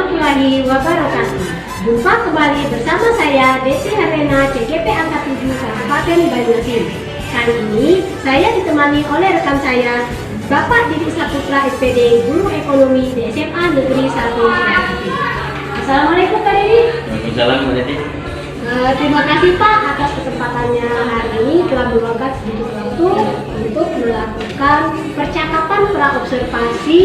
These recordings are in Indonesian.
warahmatullahi wabarakatuh. Jumpa kembali bersama saya Desi Harena, CGP Angka 7 Kabupaten Banyuasin. Kali ini saya ditemani oleh rekan saya, Bapak Didik Saputra SPD, Guru Ekonomi di SMA Negeri 1 Sukabumi. Assalamualaikum Pak Didik. Waalaikumsalam Mbak Desi. Terima kasih Pak atas kesempatannya hari ini telah meluangkan sedikit waktu untuk melakukan percakapan praobservasi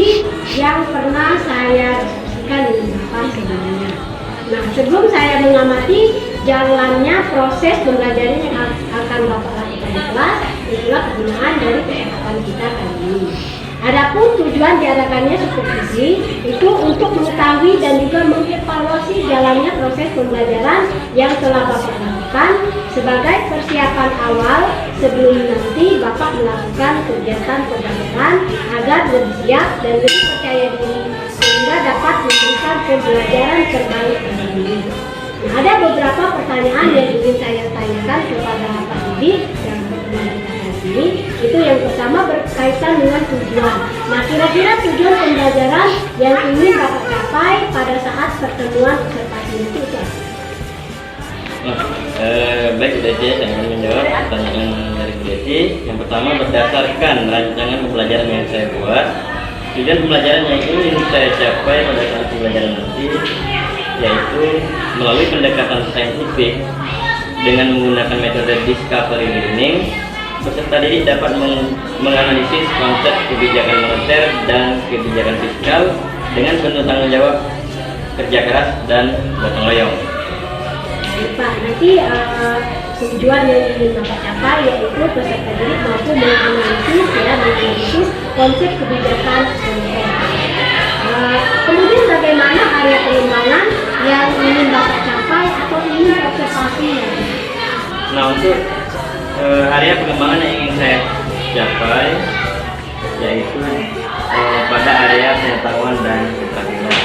yang pernah saya diskusikan dengan Bapak sebelumnya. Nah, sebelum saya mengamati jalannya proses pembelajaran yang akan Bapak lakukan di kelas, itulah kegunaan dari percakapan kita kali ini. Adapun tujuan diadakannya supervisi itu untuk mengetahui dan juga mengevaluasi jalannya proses pembelajaran yang telah Bapak lakukan sebagai persiapan awal sebelum nanti Bapak melakukan kegiatan pembelajaran agar lebih siap dan lebih percaya diri sehingga dapat memberikan pembelajaran terbaik bagi diri. Nah, ada beberapa pertanyaan yang ingin saya tanyakan kepada Pak Didik dan teman-teman kita ini. Itu yang pertama berkaitan dengan tujuan. Nah, kira-kira tujuan pembelajaran yang ingin Bapak capai pada saat pertemuan observasi itu apa? Baik Bu Desi, saya akan menjawab pertanyaan dari Bu Desi. Yang pertama, berdasarkan rancangan pembelajaran yang saya buat, tujuan pembelajaran yang ingin saya capai pada saat pembelajaran nanti yaitu melalui pendekatan saintifik dengan menggunakan metode discovery learning, peserta didik dapat menganalisis konsep kebijakan moneter dan kebijakan fiskal dengan penuh tanggung jawab, kerja keras, dan gotong royong. Pak, nanti tujuan yang ingin Bapak capai yaitu peserta didik mampu menganalisis konsep kebijakan moneter. Kemudian bagaimana area pengembangan yang ingin Bapak capai atau ingin observasi? Nah, untuk area pengembangan yang ingin saya capai yaitu pada area pengetahuan dan keterampilan.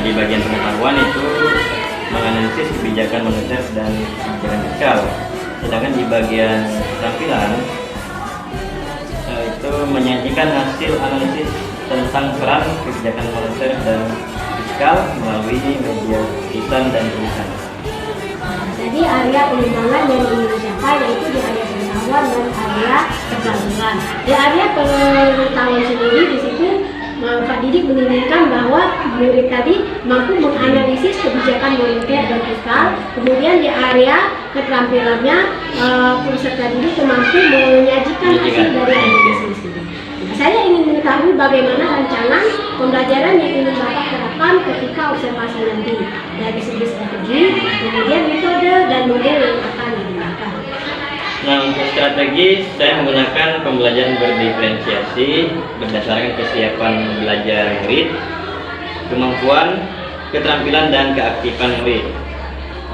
Di bagian pengetahuan itu menganalisis kebijakan moneter dan kebijakan fiskal, sedangkan di bagian keterampilan itu menyajikan hasil analisis tentang peran kebijakan moneter dan fiskal melalui media tulisan dan tulisan. Jadi area pengembangan yang ingin dicapai yaitu di area pengetahuan dan area keterampilan. Di area pengetahuan sendiri di situ Pak Didik menginginkan bahwa murid tadi mampu menganalisis kebijakan moneter dan fiskal. Kemudian di area keterampilannya peserta didik mampu menyajikan hasil dari analisis ini. Saya ingin mengetahui bagaimana rancangan pembelajaran yang ingin Bapak terapkan ketika observasi nanti dari segi strategi, kemudian metode dan model yang akan digunakan. Nah, untuk strategi saya menggunakan pembelajaran berdiferensiasi berdasarkan kesiapan belajar murid, kemampuan, keterampilan, dan keaktifan murid.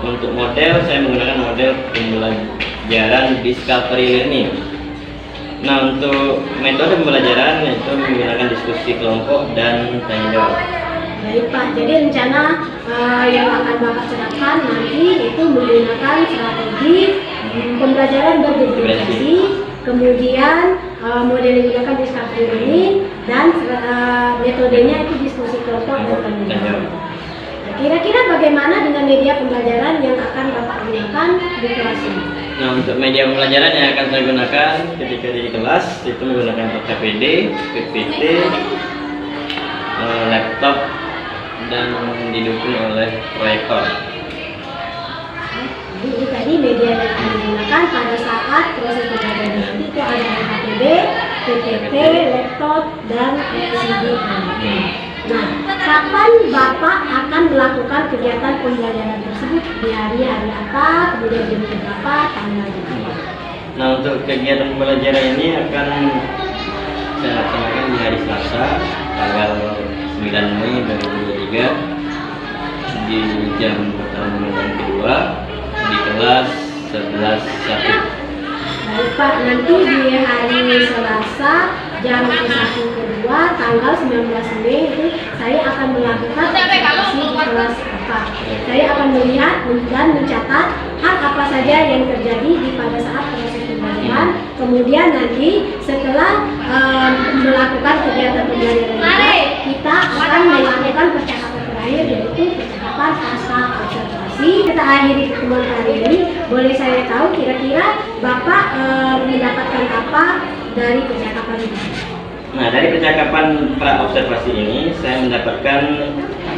Untuk model saya menggunakan model pembelajaran discovery learning. Nah, untuk metode pembelajaran yaitu menggunakan diskusi kelompok dan tanya jawab. Baik Pak, jadi rencana yang akan Bapak terapkan nanti itu menggunakan strategi pembelajaran berdiferensiasi, kemudian model yang digunakan discovery learning, dan metodenya itu diskusi kelompok dan tanya jawab. Nah, kira-kira bagaimana dengan media pembelajaran yang akan Bapak gunakan di kelas ini? Nah, untuk media pembelajaran yang akan saya gunakan ketika di kelas itu menggunakan KPD, PPT, laptop, dan didukung oleh proyektor. Jadi tadi media yang akan digunakan pada saat proses pembelajaran nanti itu ada KPD, PPT, laptop, dan LCD. Nah, kapan Bapak akan melakukan kegiatan pembelajaran tersebut? Di hari-hari apa, kemudian jam berapa, tanggal berapa? Nah, untuk kegiatan pembelajaran ini akan saya laksanakan di hari Selasa, tanggal 9 Mei 2023 di jam pertemuan kedua di kelas 11.1. Baik Pak, nanti di hari Selasa jam 1 kedua tanggal 19 Mei itu saya akan melakukan observasi di kelas Bapak. Saya akan melihat dan mencatat hal apa saja yang terjadi pada saat proses pembelajaran. Kemudian nanti setelah melakukan kegiatan pembelajaran kita akan melakukan percakapan kita akhiri pertemuan kali ini, boleh saya tahu kira-kira Bapak mendapatkan apa dari percakapan ini? Nah, dari percakapan pra-observasi ini saya mendapatkan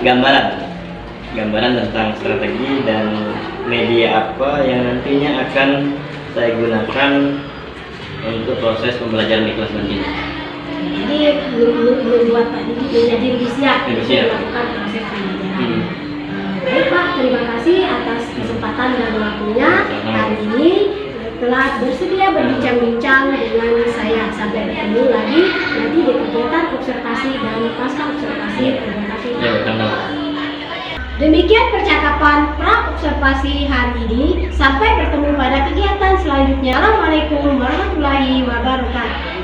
gambaran tentang strategi dan media apa yang nantinya akan saya gunakan untuk proses pembelajaran di kelas nanti. Jadi membuat Pak Didi menjadi lebih siap untuk siap. melakukan proses pembelajaran. Baik Pak, terima kasih atas kesempatan dan waktunya hari ini telah bersedia berbincang-bincang dengan saya. Sampai bertemu lagi nanti di kegiatan observasi dan pasca observasi. Terima kasih. Ya, betul. Demikian percakapan pra-observasi hari ini. Sampai bertemu pada kegiatan selanjutnya. Assalamualaikum warahmatullahi wabarakatuh.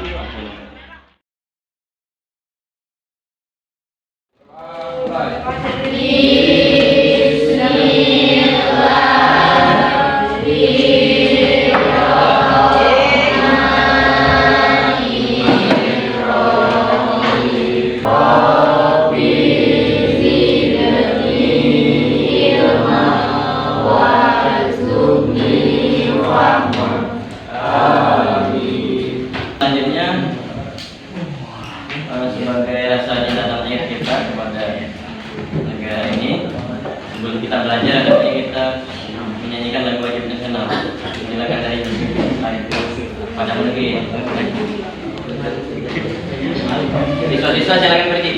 Selanjutnya sebagai rasa cinta tanah air kita kepada negara ini, sebelum kita belajar ada baiknya kita menyanyikan lagu wajib nasional. Silakan dari pada negeri. Siswa-siswa silakan pergi.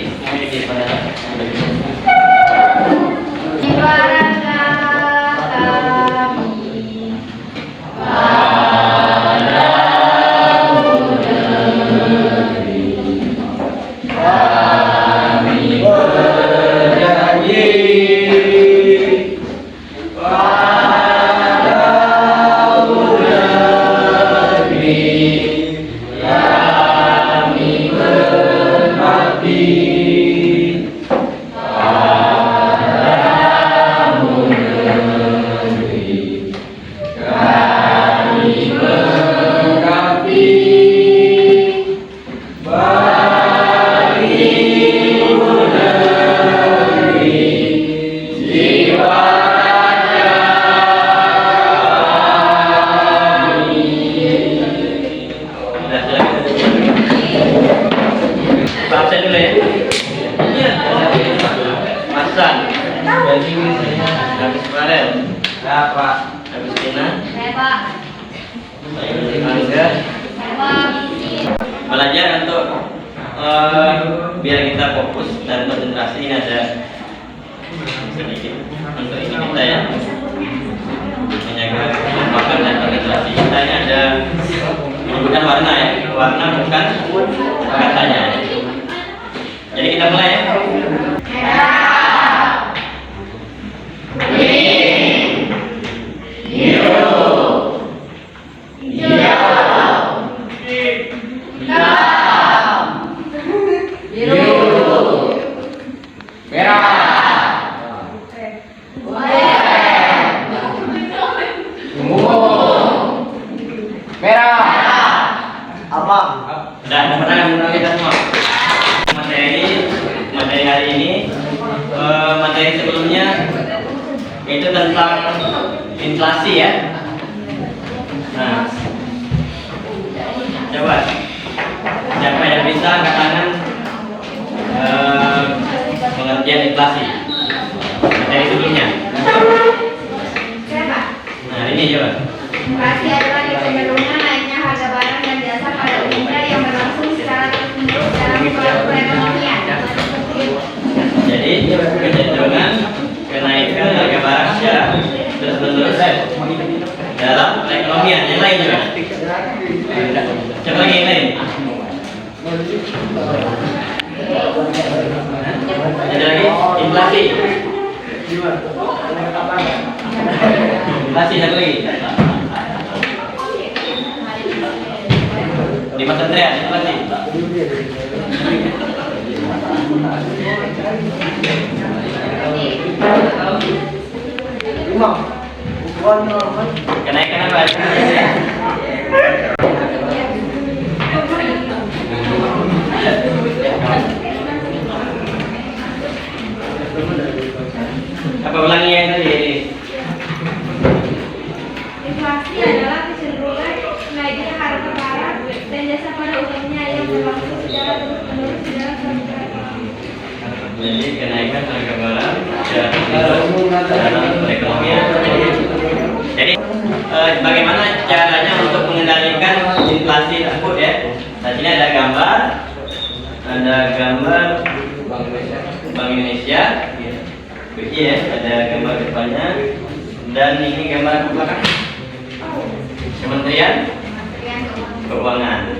Absen dulu ya. Masan. Habis Farel. Pak. Habis Tina. Angga. Belajar untuk biar kita fokus dan konsentrasi. Ini ada sedikit untuk ini kita ya. Menjaga kekompakan dan konsentrasi kita ini ada menggunakan warna ya. Warna bukan katanya. Jadi kita mulai ya. Merah, kuning, biru, hijau, hitam, biru, merah, merah, abang. Dan kemenangan kita semua. Materi hari ini, materi sebelumnya itu tentang inflasi ya. Nah, coba siapa yang bisa angkat tangan pengertian inflasi materi sebelumnya. Nah ini coba. Inflasi adalah fenomena naiknya harga barang dan jasa pada umumnya yang berlangsung secara terus-menerus dalam suatu perekonomian. Jadi kecenderungan kenaikan harga barang secara terus-menerus dalam perekonomian. Yang lain juga. Coba lagi yang lain. Ada lagi inflasi. Inflasi satu lagi. Di Mas Andrea inflasi. Kenaikan apa? Apa ulangi yang tadi? Jadi kenaikan harga barang dalam perekonomian. Jadi bagaimana caranya untuk mengendalikan inflasi tersebut ya? Nah, sini ada gambar Bank Indonesia, BI ya, ada gambar depannya, dan ini gambar belakang Kementerian Keuangan.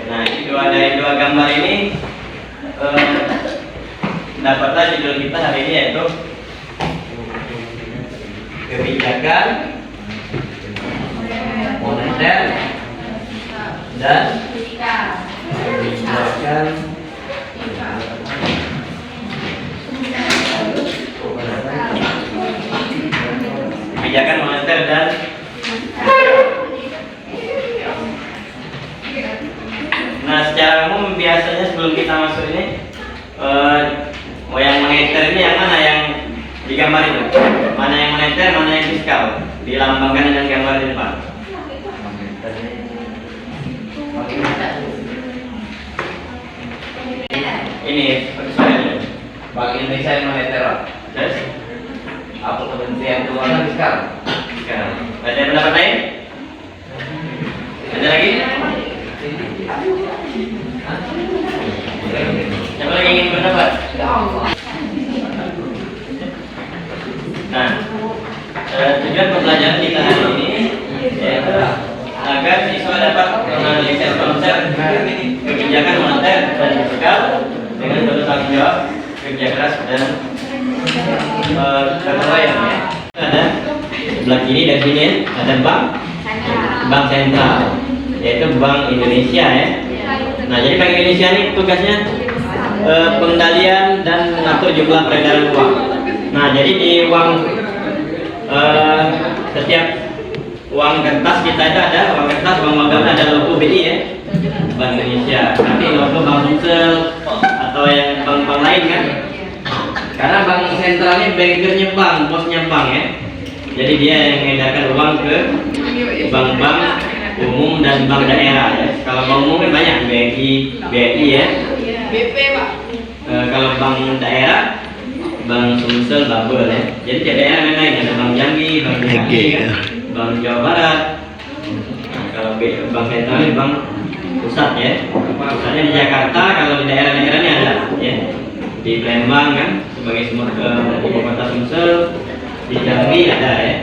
Nah, ini dari dua gambar ini dapatlah judul kita hari ini, yaitu kebijakan moneter dan kebijakan moneter dan nah, secara umum biasanya sebelum kita masuk ini yang moneter ini yang mana yang digambar itu? Mana yang moneter, mana yang fiskal? Dilambangkan dengan gambar di depan. Ini persoalannya. Bank Indonesia yang moneter, Terus? apa Kementerian Keuangan fiskal? Fiskal. Ada pendapat lain? Ada lagi? Siapa lagi ingin berpendapat? Nah, tujuan pembelajaran kita hari ini yaitu agar siswa dapat menganalisis konsep kebijakan moneter dan fiskal dengan bertanggung jawab, kerja keras dan kesesuaian ya. Ada sebelah kiri dan sini ada bank sentral, yaitu Bank Indonesia ya. Nah, jadi Bank Indonesia ini tugasnya pengendalian dan mengatur jumlah peredaran uang. Nah, jadi di uang setiap uang kertas kita itu ada uang kertas, uang logam ada logo BI ya, Bank Indonesia. Nanti logo Bank Sumsel atau yang bank-bank lain kan. Karena bank sentralnya bankernya bank, bosnya bank ya. Jadi dia yang mengedarkan uang ke bank-bank umum dan bank daerah ya. Kalau bank umum kan banyak BI ya. BP Pak. Kalau bank daerah, Bank Sumsel, Babel ya. Jadi tiap daerah lain ada Bank Jambi, Bank Jambi, kan? Bank Jawa Barat. Nah, kalau bank sentral ini bank pusat ya. Pusatnya di Jakarta, kalau di daerah-daerahnya ada ya. Di Palembang kan sebagai ibu kota Sumsel, di Jambi ada ya.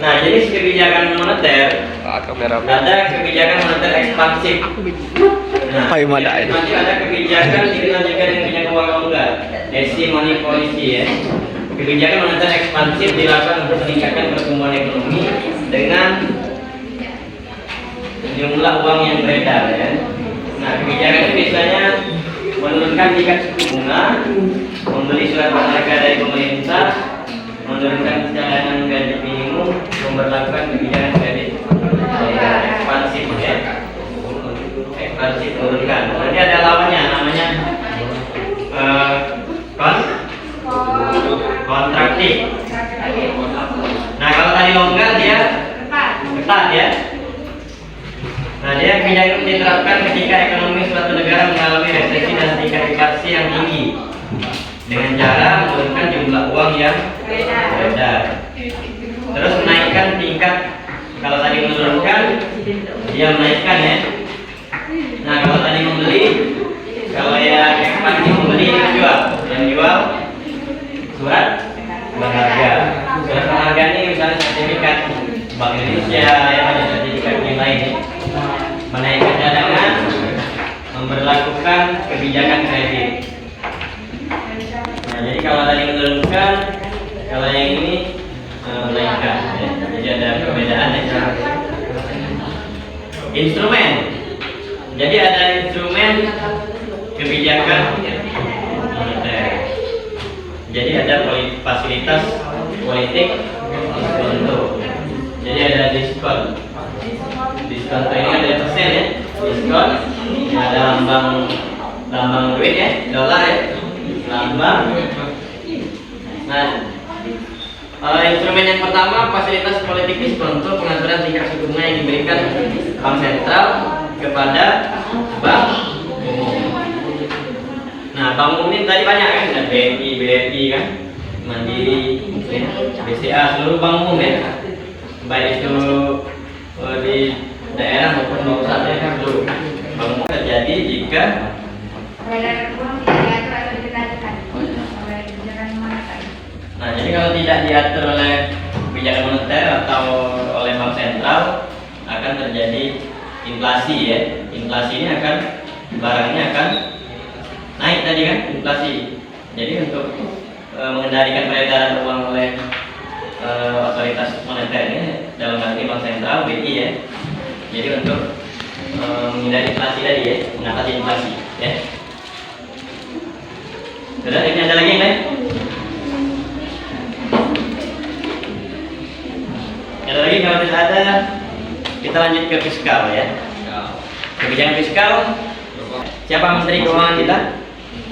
Nah, jadi kebijakan moneter ada kebijakan moneter ekspansif. Nah, nanti ada kebijakan dikenal juga dengan kebijakan uang longgar, easy money policy ya. Kebijakan moneter ekspansif dilakukan untuk meningkatkan pertumbuhan ekonomi dengan jumlah uang yang beredar ya. Nah, kebijakan itu biasanya menurunkan tingkat suku bunga, membeli surat berharga dari pemerintah, menurunkan cadangan gaji minimum, memperlakukan kebijakan kredit ekspansif ya. Ekspansif menurunkan. Nanti ada lawannya namanya kontraktif. Nah, kalau tadi longgar dia ketat ya. Nah, dia kebijakan diterapkan ketika ekonomi suatu negara mengalami resesi dan tingkat inflasi yang tinggi dengan cara menurunkan jumlah uang yang beredar. Terus menaikkan tingkat, kalau tadi menurunkan, dia menaikkan ya. Nah, kalau tadi membeli, kalau yang ekspansi membeli dijual, yang jual surat berharga. Surat berharga ini misalnya sertifikat Bank Indonesia, yang ada sertifikat yang lain. Menaikkan cadangan, memberlakukan kebijakan kredit. Nah, jadi kalau tadi menurunkan, kalau yang ini menaikkan. Ya. Jadi ada perbedaan ya. Instrumen. Jadi ada instrumen kebijakan moneter. Jadi ada fasilitas politik diskonto. Jadi ada diskon. Diskonto ini ada persen ya. Diskon. Ada lambang duit ya, dolar ya. Lambang. Nah, instrumen yang pertama fasilitas politik diskonto, pengaturan tingkat suku bunga yang diberikan bank sentral kepada bank umum. Nah, bank umum ini tadi banyak kan, ada BNI, BRI kan, Mandiri, BCA, seluruh bank umum ya, baik itu di daerah maupun di pusat ya kan, seluruh bank umum terjadi jika Peredaran uang tidak diatur atau dikendalikan oleh kebijakan moneter. Nah, jadi kalau tidak diatur oleh kebijakan moneter atau oleh bank sentral akan terjadi inflasi ya. Inflasi ini akan barangnya akan naik tadi kan, inflasi. Jadi untuk mengendalikan peredaran uang oleh otoritas moneter ini dalam hal ini bank sentral BI ya. Jadi untuk menghindari inflasi tadi ya, mengatasi inflasi ya. Sudah, ini ada lagi yang lain? Ada lagi? Kalau tidak ada, kita lanjut ke fiskal ya. Kebijakan fiskal, siapa Menteri Keuangan kita?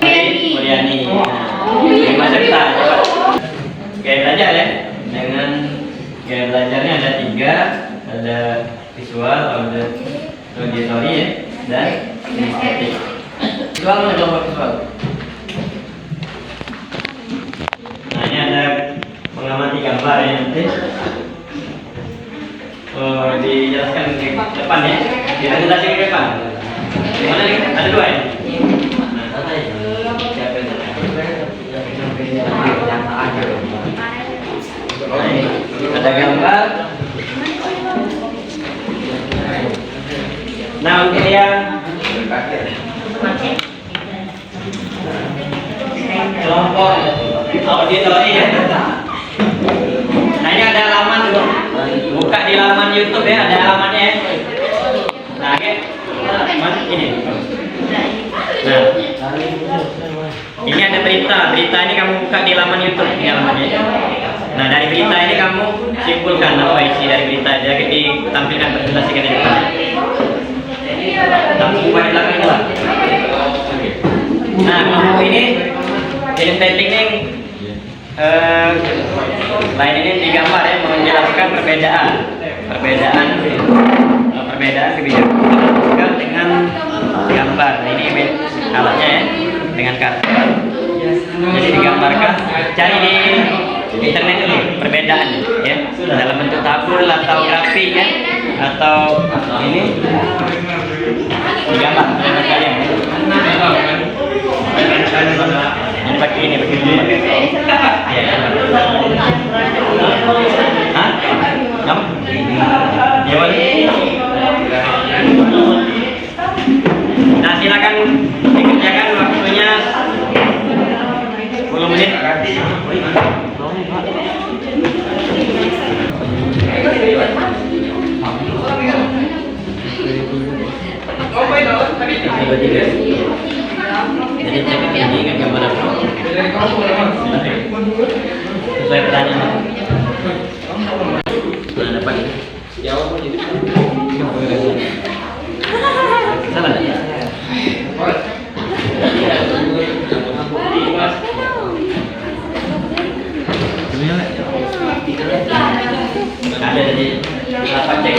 Mulyani. Nah, masa kita coba gaya belajar ya. Dengan gaya belajarnya ada 3, ada visual, ada auditory ya, dan kinestetik. Visual mana kelompok visual? Nah, ini ada mengamati gambar ya nanti. Dijelaskan ke depan ya. Dipresentasi ke depan. Di mana nih? Ada 2 ya? Ada gambar. Nah, untuk yang kelompok auditory ya. Nah, ini ada halaman, buka di halaman YouTube ya, ada halamannya ya. Nah, oke. Mas, ini. Nah, ini ada berita ini kamu buka di halaman YouTube, ini halamannya. Nah, dari berita ini kamu simpulkan apa isi dari berita, jadi ditampilkan, presentasikan di depan. Kamu buka di belakang itu lah. Nah, kelompok ini kinestetik ini lain ini digambar ya, menjelaskan perbedaan kebijakan fiskal dengan gambar. Nah, ini alatnya ya, dengan kartu. Jadi digambarkan, cari di internet dulu perbedaannya ya, dalam bentuk tabel atau grafik ya, atau ini digambar oleh kalian. Ini pakai ini, ya. Hah? Kamu? Ya, boleh. Nah, silakan dikerjakan, waktunya 10 menit. Jadi cek ini kan gambar apa? Sesuai pertanyaan. Nah, dapat ini. Salah nggak? Ada tadi berapa cek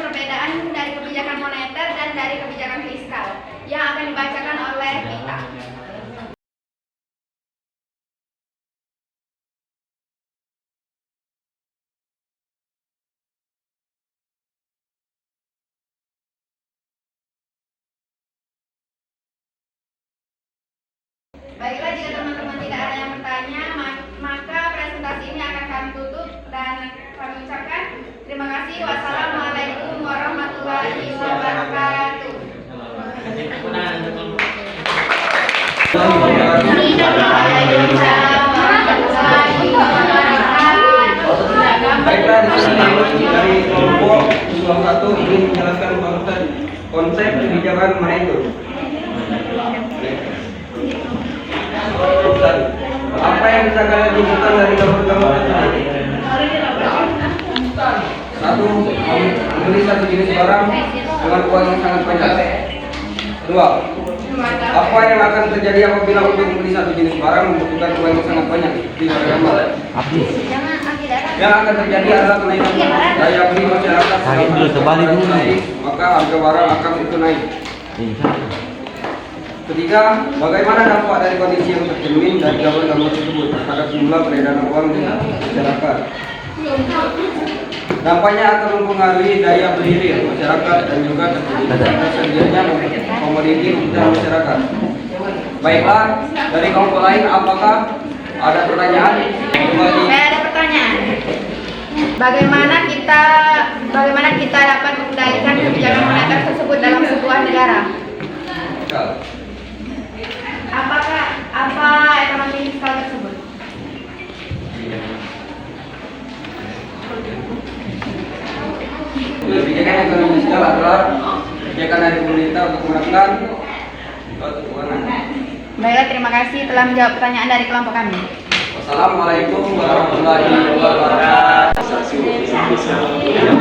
perbedaan dari kebijakan moneter dan dari kebijakan fiskal yang akan dibacakan oleh kita. Baiklah, jika teman-teman tidak ada yang bertanya, maka presentasi ini akan kami tutup dan kami ucapkan terima kasih. Wassalamualaikum warahmatullahi wabarakatuh. Baiklah, di sini dari kelompok 21 ingin menjelaskan konsep kebijakan moneter. Apa yang bisa kalian tunjukkan dari gambar-gambar tersebut? Satu, membeli satu jenis barang dengan uang yang sangat banyak. Dua, apa yang akan terjadi apabila untuk membeli satu jenis barang membutuhkan uang yang sangat banyak? Tiga, gambar. Yang akan terjadi adalah kenaikan daya beli masyarakat. Maka harga barang akan itu naik. Ketiga, bagaimana dampak dari kondisi yang tercermin dari gambar-gambar tersebut terhadap jumlah peredaran uang di masyarakat? Dampaknya akan mempengaruhi daya beli real masyarakat dan juga tersedianya komoditi kebutuhan masyarakat. Baiklah, dari kelompok lain apakah ada pertanyaan? Saya ada pertanyaan. Bagaimana kita dapat mengendalikan kebijakan moneter tersebut dalam sebuah negara? Apa ekonomi fiskal tersebut? Kebijakan ekonomi fiskal adalah kebijakan dari pemerintah untuk menekan suatu keuangan. Baiklah, terima kasih telah menjawab pertanyaan dari kelompok kami. Wassalamualaikum warahmatullahi wabarakatuh. Assalamualaikum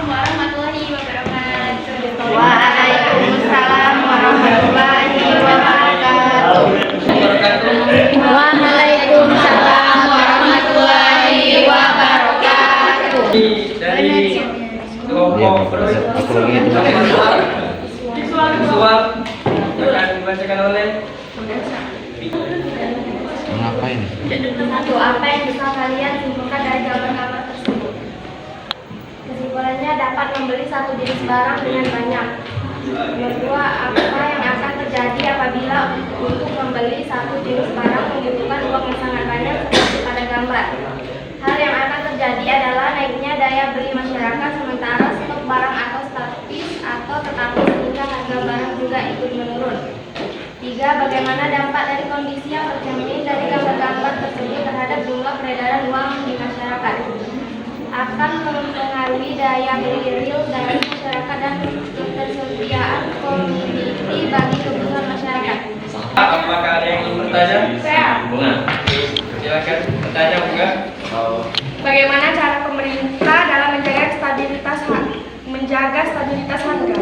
warahmatullahi wabarakatuh. Waalaikumsalam warahmatullahi wabarakatuh. Waalaikumsalam warahmatullahi wabarakatuh. Dari kelompok visual akan dibacakan oleh Ngapain? Satu, apa yang bisa kalian simpulkan dari gambar-gambar tersebut? Kesimpulannya dapat membeli satu jenis barang dengan banyak. Nomor dua, apa yang akan terjadi apabila untuk membeli satu jenis barang membutuhkan uang yang sangat banyak seperti pada gambar. Hal yang akan terjadi adalah naiknya daya beli masyarakat sementara stok barang atau statis atau tetapi sehingga harga barang juga ikut menurun. Tiga, bagaimana dampak dari kondisi yang tercermin dari gambar-gambar tersebut terhadap jumlah peredaran uang di masyarakat? Akan mempengaruhi daya beli real dari masyarakat dan ketersediaan komoditi bagi kebutuhan masyarakat. apakah ada yang ingin bertanya? Saya. Bunga. Silakan bertanya, Bunga. Bagaimana cara pemerintah dalam menjaga stabilitas harga?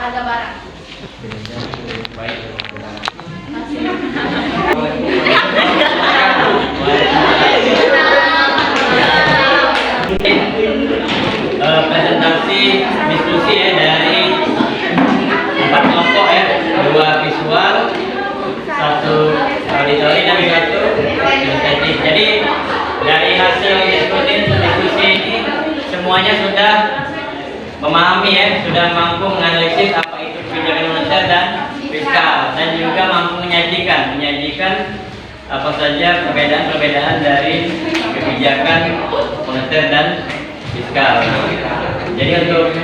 Harga barang. Baik. ya dari 4 kelompok ya, 2 visual, 1 auditori dan 1 kinestetik. Jadi dari hasil diskusi ini semuanya sudah memahami ya, sudah mampu menganalisis apa itu kebijakan moneter dan fiskal, dan juga mampu menyajikan apa saja perbedaan-perbedaan dari kebijakan moneter dan fiskal. Jadi untuk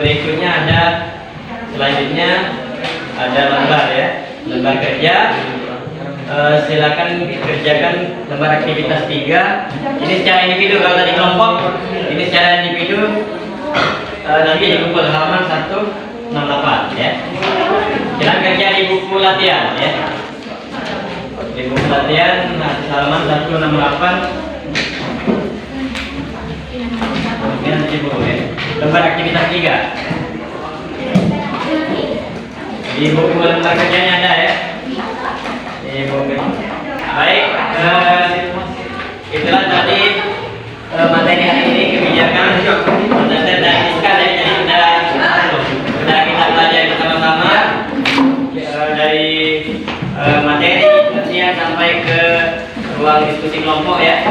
berikutnya selanjutnya ada lembar ya, lembar kerja. Silakan kerjakan lembar aktivitas 3. Ini secara individu, kalau tadi kelompok ini secara individu. Nanti di buku halaman 168 ya. Silakan kerja di buku latihan ya. Di buku latihan halaman 168. Kemudian di buku ya. Lembar aktivitas 3. Di buku lembar kerjanya ada ya. Di buku. Baik, itulah tadi materi hari ini, kebijakan moneter dan fiskal ya. Jadi sudah kita pelajari bersama-sama dari materi ya sampai ke ruang diskusi kelompok ya.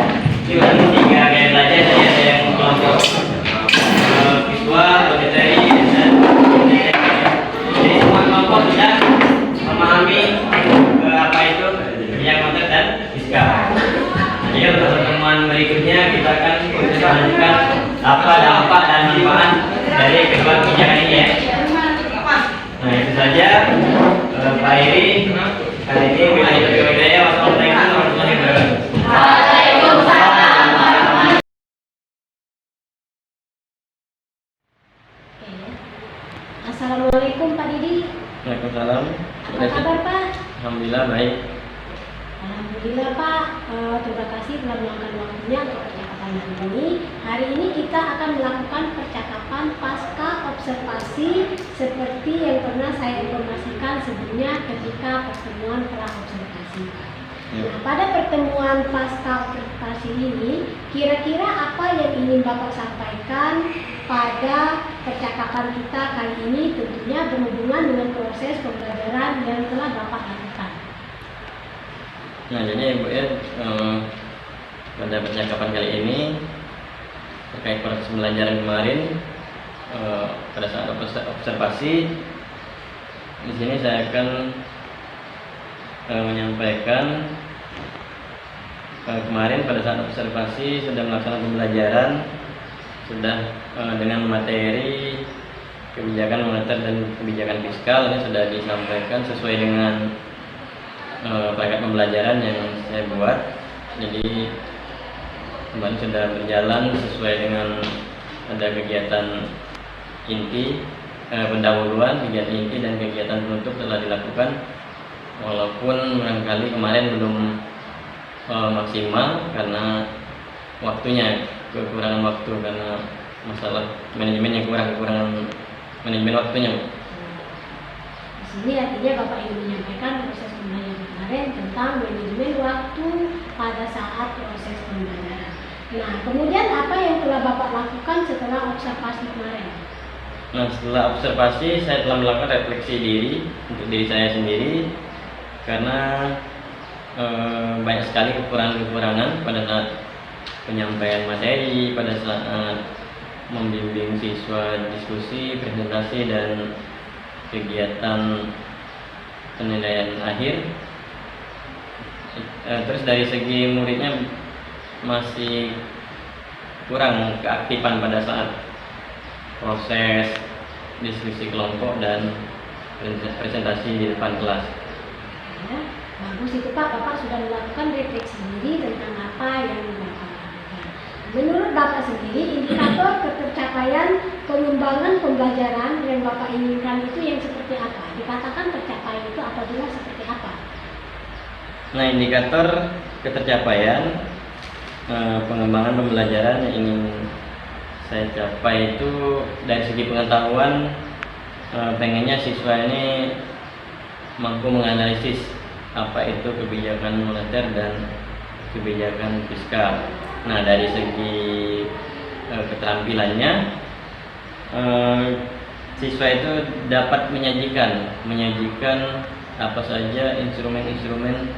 Ini udah 3 gaya belajar, jadi ada yang kelompok visual, auditory, dan kinestetik. Jadi semua kelompok sudah memahami apa itu kebijakan moneter dan fiskal. Jadi untuk pertemuan berikutnya kita akan melanjutkan apa dampak dan manfaat dari kedua kebijakan ini ya. Nah itu saja Pak Iri. Kali ini wilayah Hidayah. Wassalamualaikum warahmatullahi wabarakatuh. Assalamualaikum Pak Didi. Waalaikumsalam. Apa kabar Pak? Alhamdulillah baik. Alhamdulillah Pak. Terima kasih telah meluangkan waktunya untuk percakapan hari ini. Hari ini kita akan melakukan percakapan pasca observasi seperti yang pernah saya informasikan sebelumnya ketika pertemuan pra observasi. Nah, pada pertemuan pasca observasi ini, kira-kira apa yang ingin Bapak sampaikan pada percakapan kita kali ini, tentunya berhubungan dengan proses pembelajaran yang telah Bapak lakukan. Nah jadi Bu Ir, pada percakapan kali ini terkait proses pembelajaran kemarin, pada saat observasi, di sini saya akan menyampaikan kemarin pada saat observasi sudah melaksanakan pembelajaran, sudah dengan materi kebijakan moneter dan kebijakan fiskal. Ini sudah disampaikan sesuai dengan plakat pembelajaran yang saya buat. Jadi kemarin sudah berjalan sesuai dengan ada kegiatan inti, pendahuluan, kegiatan inti dan kegiatan penutup telah dilakukan. Walaupun barangkali kemarin belum maksimal karena waktunya, kekurangan waktu karena masalah manajemennya kekurangan manajemen waktunya. Di sini artinya Bapak ingin menyampaikan proses pembelajaran kemarin tentang manajemen waktu pada saat proses pembelajaran. Nah, kemudian apa yang telah Bapak lakukan setelah observasi kemarin? Nah, setelah observasi saya telah melakukan refleksi diri untuk diri saya sendiri karena banyak sekali kekurangan-kekurangan pada saat penyampaian materi, pada saat membimbing siswa diskusi, presentasi, dan kegiatan penilaian akhir. Terus dari segi muridnya masih kurang keaktifan pada saat proses diskusi kelompok dan presentasi di depan kelas. Ya, bagus itu Pak. Bapak sudah melakukan refleksi diri tentang apa yang Bapak lakukan. Menurut Bapak sendiri, indikator ketercapaian pengembangan pembelajaran yang Bapak inginkan itu yang seperti apa? Dikatakan tercapai itu apabila seperti apa? Nah, indikator ketercapaian pengembangan pembelajaran yang ingin saya capai itu dari segi pengetahuan, pengennya siswa ini mampu menganalisis apa itu kebijakan moneter dan kebijakan fiskal. Nah, dari segi keterampilannya siswa itu dapat menyajikan apa saja instrumen-instrumen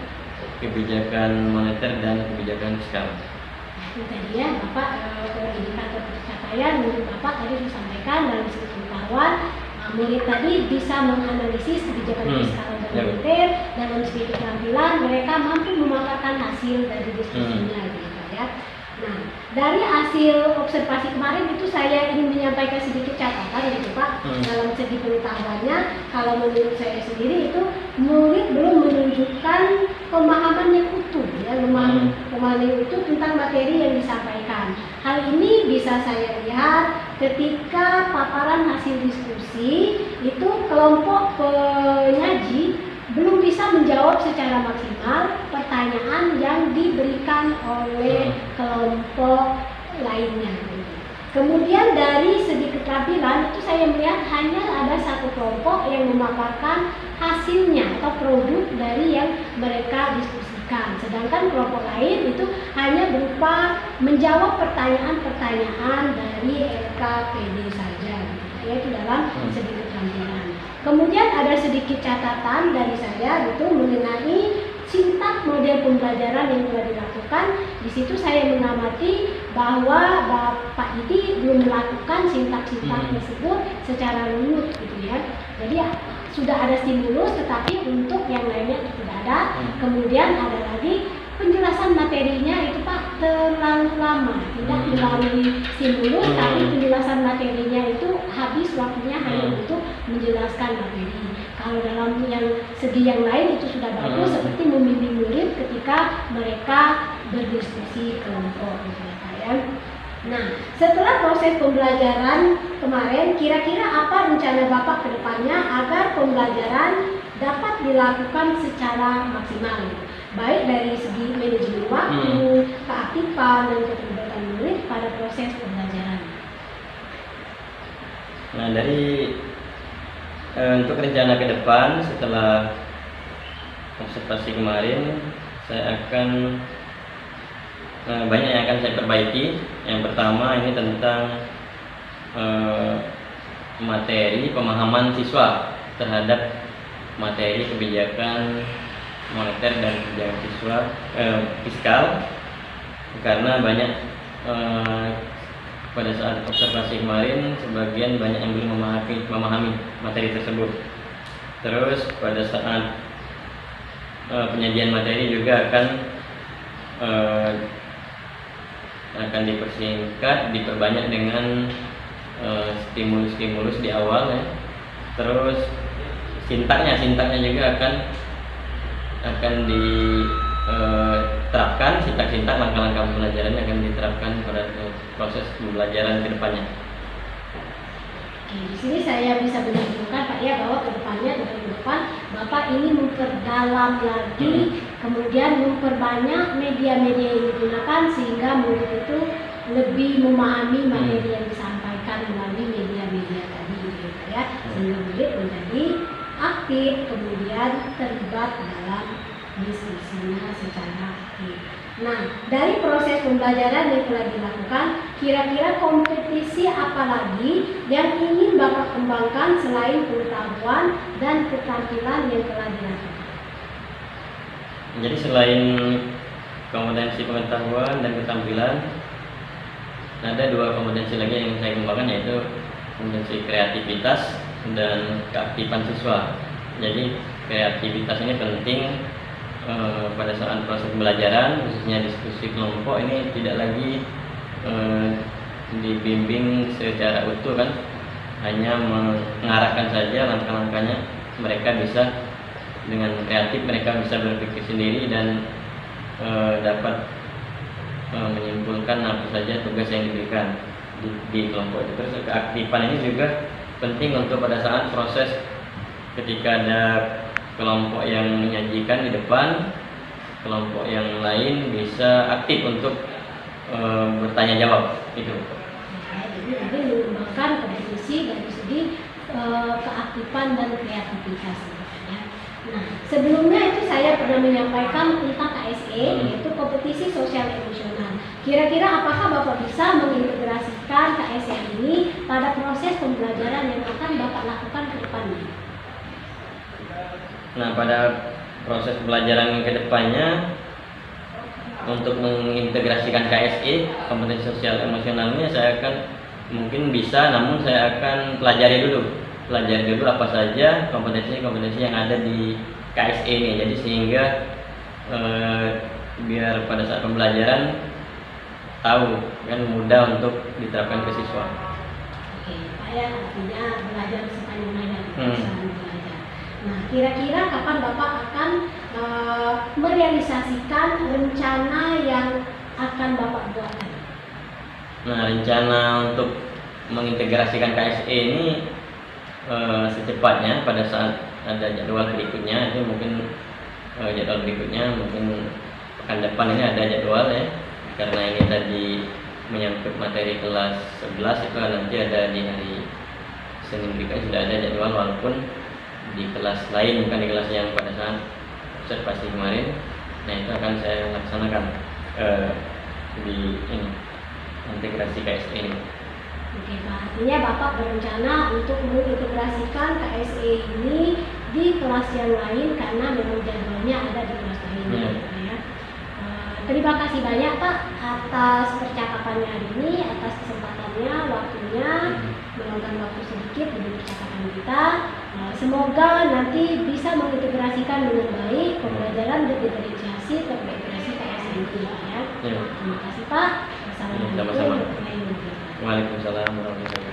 kebijakan moneter dan kebijakan fiskal. Itu tadi ya Bapak, indikator pencapaian menurut Bapak tadi disampaikan dalam segi pengetahuan, murid tadi bisa menganalisis kebijakan fiskal dan moneter, dalam segi keterampilan mereka mampu memaparkan hasil dari diskusinya gitu ya. Nah, dari hasil observasi kemarin itu saya ingin menyampaikan sedikit catatan gitu Pak. Dalam segi pengetahuannya, kalau menurut saya sendiri itu murid belum menunjukkan pemahaman yang utuh ya, pemahaman yang utuh tentang materi yang disampaikan. Hal ini bisa saya lihat ketika paparan hasil diskusi itu kelompok penyaji belum bisa menjawab secara maksimal pertanyaan yang diberikan oleh kelompok lainnya. Kemudian dari segi keterampilan itu saya melihat hanya ada satu kelompok yang memaparkan hasilnya atau produk dari yang mereka diskusikan. Sedangkan kelompok lain itu hanya berupa menjawab pertanyaan-pertanyaan dari LKPD saja, yaitu dalam segi keterampilan. Kemudian ada sedikit catatan dari saya itu mengenai sintak model pembelajaran yang telah dilakukan. Di situ saya mengamati bahwa Bapak Idi belum melakukan sintak-sintak tersebut secara runut gitu ya. Jadi sudah ada stimulus, tetapi untuk yang lainnya itu tidak ada. Kemudian ada lagi penjelasan materinya itu Pak terlalu lama, tidak melalui stimulus, tapi penjelasan materinya itu habis waktunya hanya untuk menjelaskan materi. Kalau dalam segi yang lain itu sudah bagus, seperti membimbing murid ketika mereka berdiskusi kelompok gitu ya Pak ya. Nah, setelah proses pembelajaran kemarin, kira-kira apa rencana Bapak ke depannya agar pembelajaran dapat dilakukan secara maksimal? Baik dari segi manajemen waktu, keaktifan, dan keterlibatan murid pada proses pembelajaran. Nah, untuk rencana ke depan setelah observasi kemarin, saya akan banyak yang akan saya perbaiki. Yang pertama ini tentang materi pemahaman siswa terhadap materi kebijakan moneter dan kebijakan fiskal, karena banyak pada saat observasi kemarin sebagian banyak yang belum memahami materi tersebut. Terus pada saat penyajian materi juga akan dipersingkat, diperbanyak dengan stimulus-stimulus di awal ya. Terus sintaknya juga akan diterapkan, sintak-sintak langkah-langkah pembelajarannya akan diterapkan pada proses pembelajaran ke depannya. Di sini saya bisa menunjukkan Pak ya bahwa ke depannya Bapak ini memperdalam lagi, kemudian memperbanyak media-media yang digunakan sehingga murid itu lebih memahami materi yang disampaikan melalui media-media tadi gitu ya, sehingga murid menjadi aktif, kemudian terlibat dalam diskusinya secara aktif. Nah, dari proses pembelajaran yang telah dilakukan, kira-kira kompetisi apa lagi yang ingin Bapak kembangkan selain pengetahuan dan keterampilan yang telah dilakukan? Jadi selain kompetensi pengetahuan dan keterampilan, ada dua kompetensi lagi yang saya kembangkan, yaitu kompetensi kreativitas dan keaktifan siswa. Jadi kreativitas ini penting pada saat proses pembelajaran, khususnya diskusi kelompok ini tidak lagi dibimbing secara utuh kan, hanya mengarahkan saja langkah-langkahnya. Mereka bisa dengan kreatif, mereka bisa berpikir sendiri dan dapat menyimpulkan apa saja tugas yang diberikan di kelompok itu. Terus keaktifan ini juga penting untuk pada saat proses ketika ada kelompok yang menyajikan di depan, kelompok yang lain bisa aktif untuk bertanya jawab itu. Jadi mengembangkan kompetisi dari segi keaktifan dan kreativitas. Nah, sebelumnya itu saya pernah menyampaikan tentang KSE, yaitu kompetisi sosial emosional. Kira-kira apakah Bapak bisa mengintegrasikan KSE ini pada proses pembelajaran yang akan Bapak lakukan ke depannya? Nah, pada proses pembelajaran ke depannya untuk mengintegrasikan KSE, kompetensi sosial emosionalnya saya akan mungkin bisa, namun saya akan pelajari dulu apa saja kompetensi yang ada di KSE ini. Jadi sehingga biar pada saat pembelajaran tahu kan, mudah untuk diterapkan ke siswa. Oke, Pak ya, artinya belajar sepanjang hayat, belajar. Nah, kira-kira kapan Bapak akan merealisasikan rencana yang akan Bapak buat? Nah, rencana untuk mengintegrasikan KSE ini secepatnya pada saat ada jadwal berikutnya. Itu mungkin jadwal berikutnya mungkin pekan depan ini ada jadwal ya, karena ini tadi menyangkut materi kelas 11, itu nanti ada di hari Senin berikutnya sudah ada jadwal, walaupun di kelas lain, bukan di kelas yang pada saat observasi kemarin. Nah, itu akan saya laksanakan di ini, integrasi KSE ini. Oke Pak, artinya Bapak berencana untuk mengintegrasikan KSE ini di kelas yang lain karena memang jadwalnya ada di kelas lain. Ya. Terima kasih banyak Pak atas percakapannya hari ini, atas kesempatannya, waktunya, meluangkan waktu sedikit demi percakapan kita. Semoga nanti bisa mengintegrasikan dengan baik pembelajaran diferensiasi terintegrasi KSE ini ya. Terima kasih Pak. Wassalamualaikum warahmatullahi wabarakatuh. Waalaikumsalam warahmatullahi wabarakatuh.